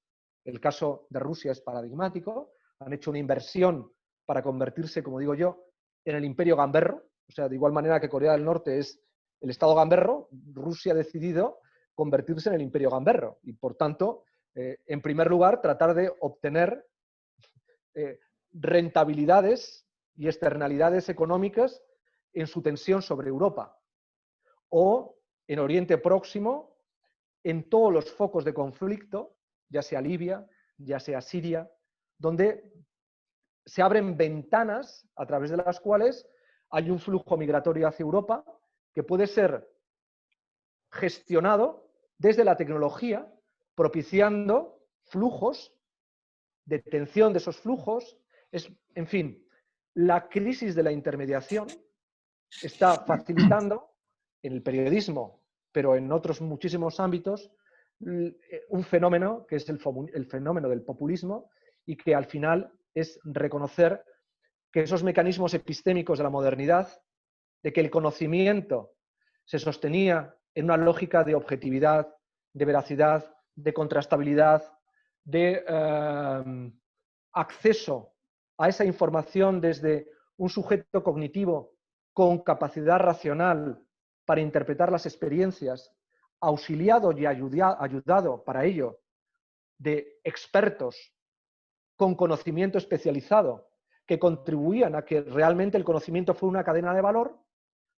El caso de Rusia es paradigmático. Han hecho una inversión para convertirse, como digo yo, en el imperio gamberro. O sea, de igual manera que Corea del Norte es el Estado gamberro, Rusia ha decidido convertirse en el imperio gamberro y, por tanto, en primer lugar, tratar de obtener rentabilidades y externalidades económicas en su tensión sobre Europa o en Oriente Próximo, en todos los focos de conflicto, ya sea Libia, ya sea Siria, donde se abren ventanas a través de las cuales hay un flujo migratorio hacia Europa que puede ser gestionado desde la tecnología, propiciando flujos, detención de esos flujos. En fin, la crisis de la intermediación está facilitando en el periodismo, pero en otros muchísimos ámbitos, un fenómeno que es el fenómeno del populismo y que al final es reconocer que esos mecanismos epistémicos de la modernidad, de que el conocimiento se sostenía en una lógica de objetividad, de veracidad, de contrastabilidad, de acceso a esa información desde un sujeto cognitivo con capacidad racional para interpretar las experiencias, auxiliado y ayudado para ello de expertos con conocimiento especializado que contribuían a que realmente el conocimiento fuera una cadena de valor,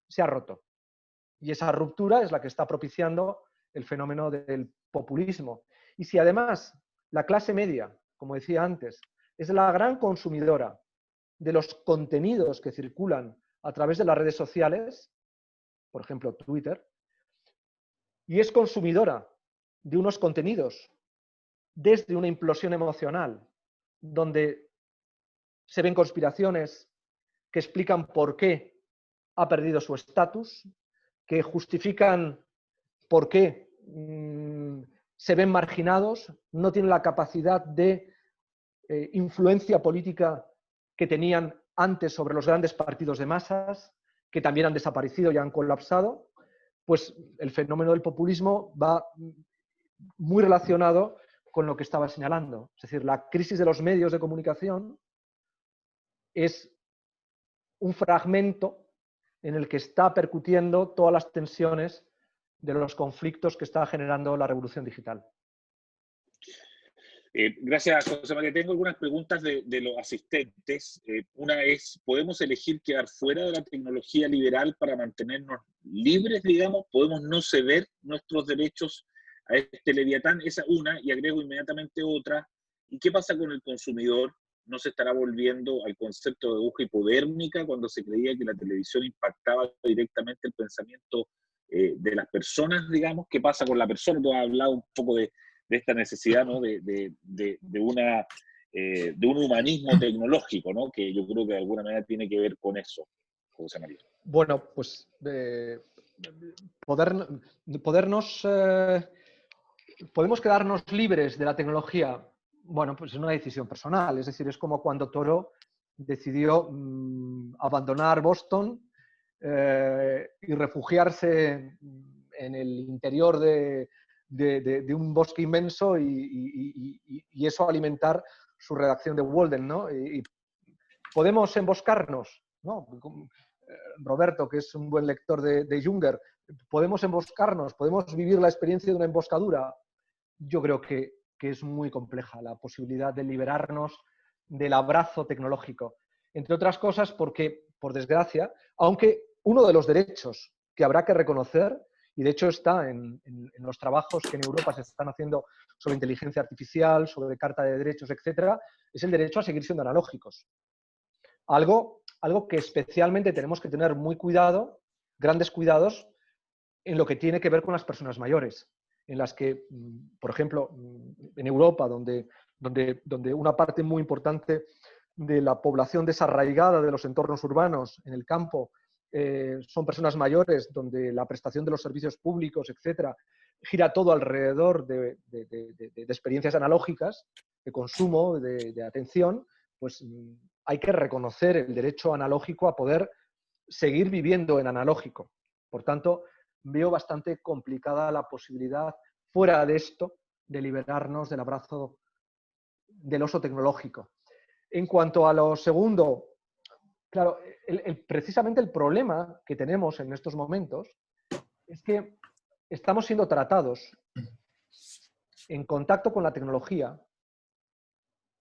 se ha roto. Y esa ruptura es la que está propiciando el fenómeno del populismo. Y si además la clase media, como decía antes, es la gran consumidora de los contenidos que circulan a través de las redes sociales, por ejemplo Twitter, y es consumidora de unos contenidos desde una implosión emocional, donde se ven conspiraciones que explican por qué ha perdido su estatus, que justifican por qué se ven marginados, no tienen la capacidad de influencia política que tenían antes sobre los grandes partidos de masas, que también han desaparecido y han colapsado, pues el fenómeno del populismo va muy relacionado con lo que estaba señalando. Es decir, la crisis de los medios de comunicación es un fragmento en el que está percutiendo todas las tensiones de los conflictos que está generando la revolución digital. Gracias, José María. Tengo algunas preguntas de los asistentes. Una es, ¿podemos elegir quedar fuera de la tecnología liberal para mantenernos libres, digamos? ¿Podemos no ceder nuestros derechos a este leviatán? Esa una, y agrego inmediatamente otra. ¿Y qué pasa con el consumidor? ¿No se estará volviendo al concepto de aguja hipodérmica cuando se creía que la televisión impactaba directamente el pensamiento de las personas, digamos? ¿Qué pasa con la persona? Tú has hablado un poco de esta necesidad, ¿no? de un humanismo tecnológico, ¿no? Que yo creo que de alguna manera tiene que ver con eso, José María. Bueno, pues podemos quedarnos libres de la tecnología. Bueno, pues es una decisión personal, es decir, es como cuando Thoreau decidió abandonar Boston y refugiarse en el interior de un bosque inmenso y eso alimentar su redacción de Walden, ¿no? Y podemos emboscarnos, ¿no? Roberto, que es un buen lector de Junger, podemos emboscarnos, podemos vivir la experiencia de una emboscadura. Yo creo que es muy compleja la posibilidad de liberarnos del abrazo tecnológico. Entre otras cosas porque, por desgracia, aunque uno de los derechos que habrá que reconocer, y de hecho está en los trabajos que en Europa se están haciendo sobre inteligencia artificial, sobre carta de derechos, etcétera, es el derecho a seguir siendo analógicos. Algo que especialmente tenemos que tener muy cuidado, grandes cuidados, en lo que tiene que ver con las personas mayores, en las que, por ejemplo, en Europa, donde una parte muy importante de la población desarraigada de los entornos urbanos en el campo son personas mayores, donde la prestación de los servicios públicos, etcétera, gira todo alrededor de experiencias analógicas, de consumo, de atención, pues hay que reconocer el derecho analógico a poder seguir viviendo en analógico. Por tanto, veo bastante complicada la posibilidad, fuera de esto, de liberarnos del abrazo del oso tecnológico. En cuanto a lo segundo, claro, precisamente el problema que tenemos en estos momentos es que estamos siendo tratados en contacto con la tecnología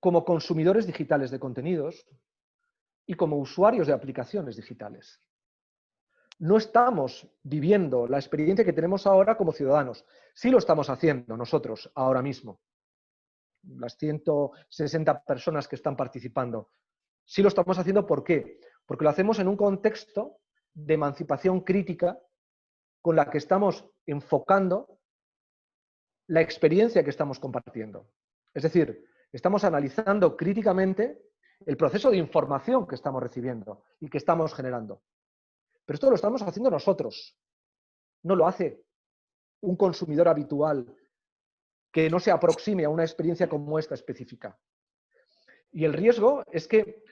como consumidores digitales de contenidos y como usuarios de aplicaciones digitales. No estamos viviendo la experiencia que tenemos ahora como ciudadanos. Sí lo estamos haciendo nosotros ahora mismo. Las 160 personas que están participando. Sí lo estamos haciendo, ¿por qué? Porque lo hacemos en un contexto de emancipación crítica con la que estamos enfocando la experiencia que estamos compartiendo. Es decir, estamos analizando críticamente el proceso de información que estamos recibiendo y que estamos generando. Pero esto lo estamos haciendo nosotros. No lo hace un consumidor habitual que no se aproxime a una experiencia como esta específica. Y el riesgo es que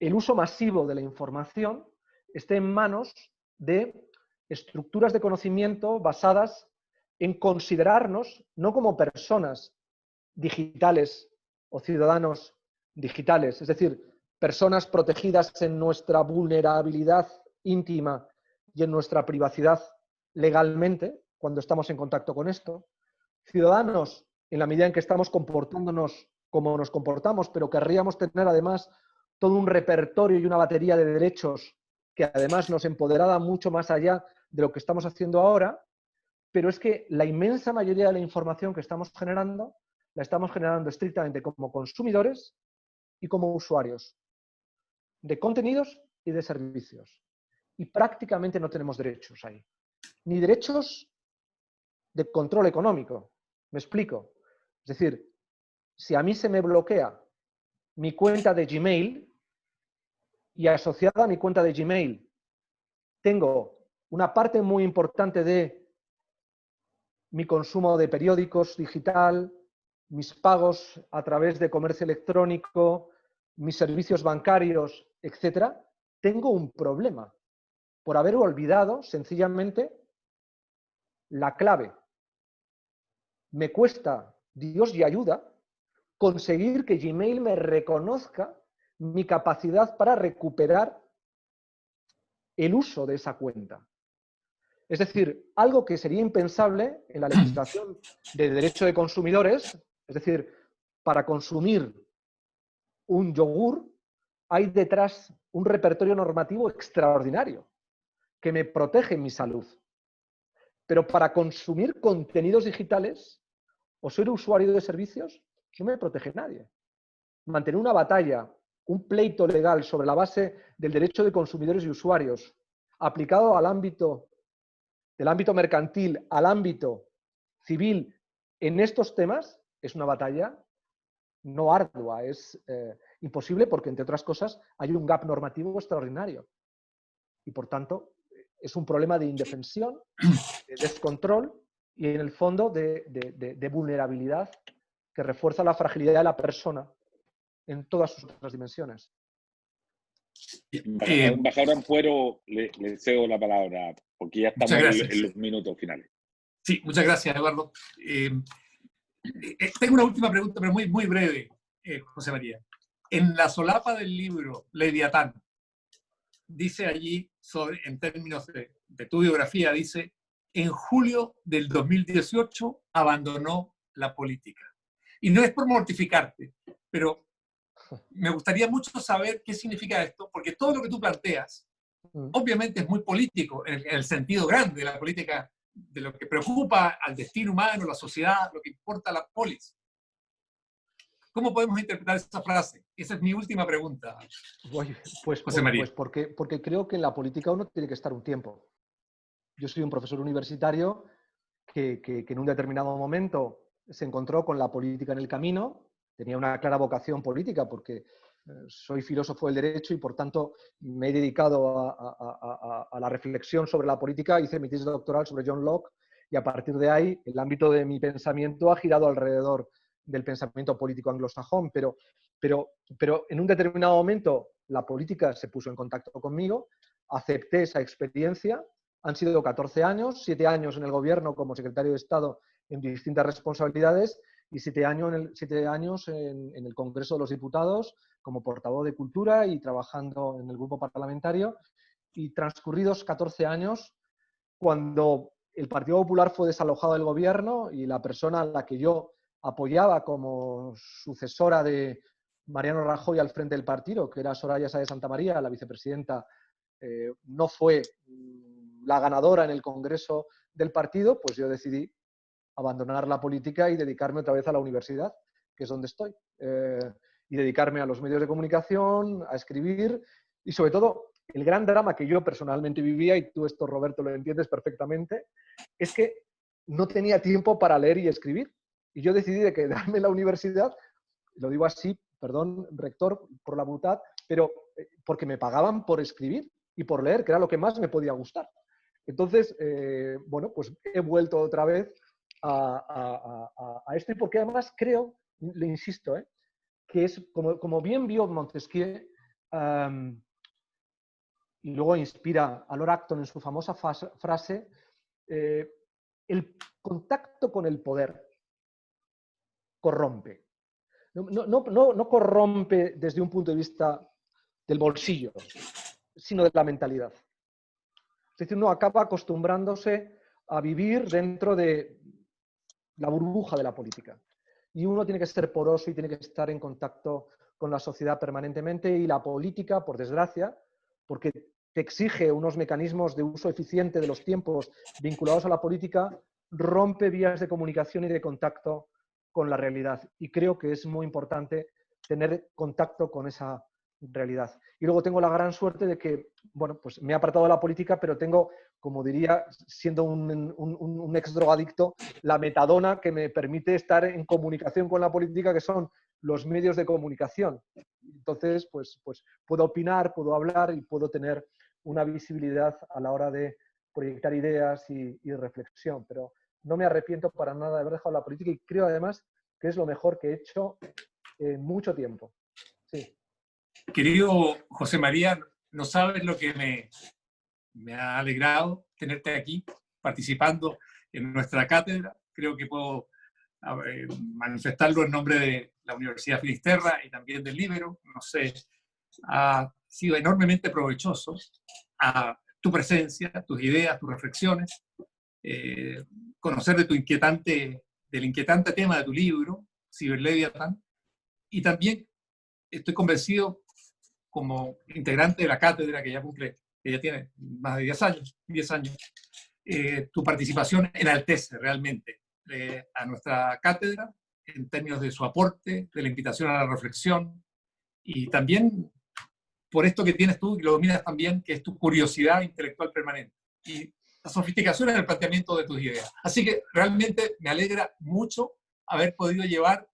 el uso masivo de la información esté en manos de estructuras de conocimiento basadas en considerarnos no como personas digitales o ciudadanos digitales, es decir, personas protegidas en nuestra vulnerabilidad íntima y en nuestra privacidad legalmente, cuando estamos en contacto con esto, ciudadanos en la medida en que estamos comportándonos como nos comportamos, pero querríamos tener además todo un repertorio y una batería de derechos que además nos empoderara mucho más allá de lo que estamos haciendo ahora, pero es que la inmensa mayoría de la información que estamos generando la estamos generando estrictamente como consumidores y como usuarios de contenidos y de servicios. Y prácticamente no tenemos derechos ahí. Ni derechos de control económico. Me explico. Es decir, si a mí se me bloquea mi cuenta de Gmail y asociada a mi cuenta de Gmail tengo una parte muy importante de mi consumo de periódicos digital, mis pagos a través de comercio electrónico, mis servicios bancarios, etcétera, tengo un problema por haber olvidado sencillamente la clave. Me cuesta, Dios y ayuda, conseguir que Gmail me reconozca mi capacidad para recuperar el uso de esa cuenta. Es decir, algo que sería impensable en la legislación de derecho de consumidores, es decir, para consumir un yogur hay detrás un repertorio normativo extraordinario que me protege mi salud. Pero para consumir contenidos digitales o ser usuario de servicios, no me protege nadie. Mantener una batalla, un pleito legal sobre la base del derecho de consumidores y usuarios aplicado al ámbito del ámbito mercantil al ámbito civil en estos temas es una batalla no ardua, es imposible porque, entre otras cosas, hay un gap normativo extraordinario. Y, por tanto, es un problema de indefensión, de descontrol y, en el fondo, de vulnerabilidad que refuerza la fragilidad de la persona en todas sus otras dimensiones. Embajador Ampuero, le cedo la palabra, porque ya estamos en los minutos finales. Sí, muchas gracias, Eduardo. Tengo una última pregunta, pero muy, muy breve, José María. En la solapa del libro Leviatán, dice allí, en términos de tu biografía, dice, en julio del 2018 abandonó la política. Y no es por mortificarte, pero me gustaría mucho saber qué significa esto, porque todo lo que tú planteas, obviamente es muy político, en el sentido grande de la política, de lo que preocupa al destino humano, la sociedad, lo que importa a la polis. ¿Cómo podemos interpretar esa frase? Esa es mi última pregunta. José María. Pues porque creo que en la política uno tiene que estar un tiempo. Yo soy un profesor universitario que en un determinado momento se encontró con la política en el camino, tenía una clara vocación política porque soy filósofo del derecho y por tanto me he dedicado a la reflexión sobre la política, hice mi tesis doctoral sobre John Locke y a partir de ahí el ámbito de mi pensamiento ha girado alrededor del pensamiento político anglosajón, pero en un determinado momento la política se puso en contacto conmigo, acepté esa experiencia, han sido 14 años, 7 años en el gobierno como secretario de Estado en distintas responsabilidades y 7 años en el Congreso de los Diputados como portavoz de Cultura y trabajando en el grupo parlamentario. Y transcurridos 14 años, cuando el Partido Popular fue desalojado del gobierno y la persona a la que yo apoyaba como sucesora de Mariano Rajoy al frente del partido, que era Soraya Sáez de Santamaría, la vicepresidenta, no fue la ganadora en el Congreso del partido, pues yo decidí abandonar la política y dedicarme otra vez a la universidad, que es donde estoy, y dedicarme a los medios de comunicación, a escribir, y sobre todo, el gran drama que yo personalmente vivía, y tú esto, Roberto, lo entiendes perfectamente, es que no tenía tiempo para leer y escribir. Y yo decidí de quedarme en la universidad, lo digo así, perdón, rector, por la butad, pero porque me pagaban por escribir y por leer, que era lo que más me podía gustar. Entonces, bueno, pues he vuelto otra vez a esto, y porque además creo, le insisto, que es, como bien vio Montesquieu, y luego inspira a Lord Acton en su famosa frase, el contacto con el poder corrompe. No corrompe desde un punto de vista del bolsillo, sino de la mentalidad. Es decir, uno acaba acostumbrándose a vivir dentro de la burbuja de la política. Y uno tiene que ser poroso y tiene que estar en contacto con la sociedad permanentemente, y la política, por desgracia, porque te exige unos mecanismos de uso eficiente de los tiempos vinculados a la política, rompe vías de comunicación y de contacto con la realidad. Y creo que es muy importante tener contacto con esa realidad. Y luego tengo la gran suerte de que, bueno, pues me he apartado de la política, pero tengo, como diría, siendo un ex drogadicto, la metadona que me permite estar en comunicación con la política, que son los medios de comunicación. Entonces, pues puedo opinar, puedo hablar y puedo tener una visibilidad a la hora de proyectar ideas y reflexión. Pero no me arrepiento para nada de haber dejado la política, y creo además que es lo mejor que he hecho en mucho tiempo. Sí. Querido José María, no sabes lo que me ha alegrado tenerte aquí participando en nuestra cátedra. Creo que puedo manifestarlo en nombre de la Universidad Finisterra y también del Líbero. No sé, ha sido enormemente provechoso a tu presencia, tus ideas, tus reflexiones, conocer del inquietante tema de tu libro, Ciberleviatán, y también estoy convencido, como integrante de la cátedra que ya tiene más de 10 años, tu participación enaltece realmente a nuestra cátedra en términos de su aporte, de la invitación a la reflexión, y también por esto que tienes tú, y lo dominas también, que es tu curiosidad intelectual permanente y la sofisticación en el planteamiento de tus ideas. Así que realmente me alegra mucho haber podido llevar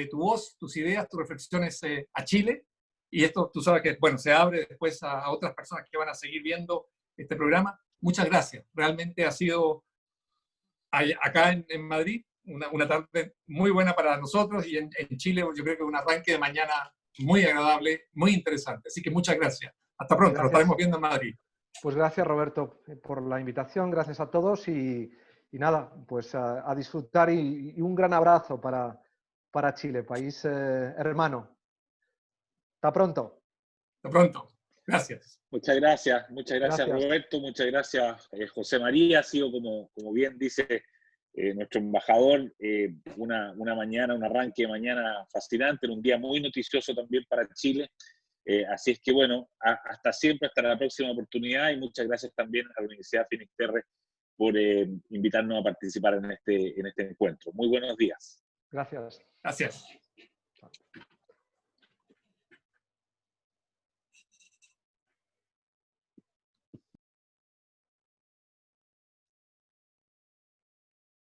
tu voz, tus ideas, tus reflexiones a Chile. Y esto, tú sabes que, bueno, se abre después a otras personas que van a seguir viendo este programa. Muchas gracias. Realmente ha sido acá en Madrid una tarde muy buena para nosotros, y en Chile yo creo que un arranque de mañana muy agradable, muy interesante. Así que muchas gracias. Hasta pronto. Gracias. Nos estaremos viendo en Madrid. Pues gracias, Roberto, por la invitación. Gracias a todos y nada, pues a disfrutar, y un gran abrazo para Chile, país hermano. Hasta pronto. Hasta pronto. Gracias. Muchas gracias Gracias. Roberto, muchas gracias José María. Ha sido, como bien dice nuestro embajador, una mañana, un arranque de mañana fascinante, en un día muy noticioso también para Chile. Así es que bueno, hasta siempre, hasta la próxima oportunidad, y muchas gracias también a la Universidad Finisterre por invitarnos a participar en este encuentro. Muy buenos días. Gracias. Gracias.